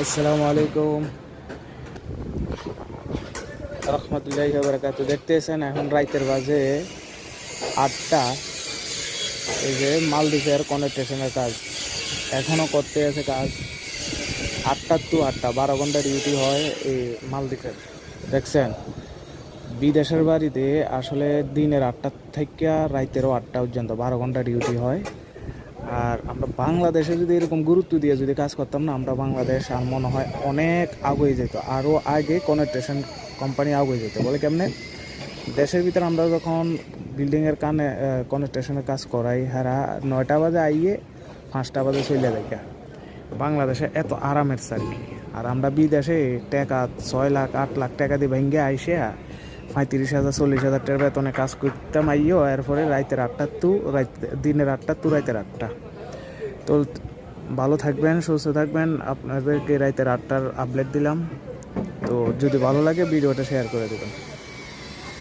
আসসালামু আলাইকুম রহমতুল্লাহি ওয়া বারাকাতুহু। দেখতেছেন এখন রাইতের বাজে 8টা। এই যে মালদ্বীপের কনেকটেশনের কাজ এখনো করতে আছে কাজ। 8টা টু 8টা 12 ঘন্টা ডিউটি হয় এই মালদ্বীপের। দেখছেন, বিদেশের বাড়িতে আসলে দিনের 8টা থেকে রাইতেরও 8টা পর্যন্ত 12 ঘন্টা ডিউটি হয়। আর আমরা বাংলাদেশে যদি এরকম গুরুত্ব দিয়ে যদি কাজ করতাম না, আমরা বাংলাদেশ আর মনে হয় অনেক আগে যেত, আরও আগে কনেকটেশন কোম্পানি আগে যেত। বলে কেমনে, দেশের ভিতরে আমরা যখন বিল্ডিংয়ের কানে কনেকটেশনের কাজ করাই, হারা 9টা বাজে আইয়ে 5টা বাজে চলে যায়। বাংলাদেশে এত আরামের চাকরি, আর আমরা বিদেশে টাকা 6 লাখ 8 লাখ টাকা দিয়ে ভেঙে আইসে 35,000 40,000 টাকার বেতনে কাজ করতাম আইও। এরপরে দিনের 8টা টু রাইতের 8টা। তো ভালো থাকবেন, সুস্থ থাকবেন। আপনাদেরকে রাইতের 8টার আপডেট দিলাম। তো যদি ভালো লাগে ভিডিওটা শেয়ার করে দেবেন।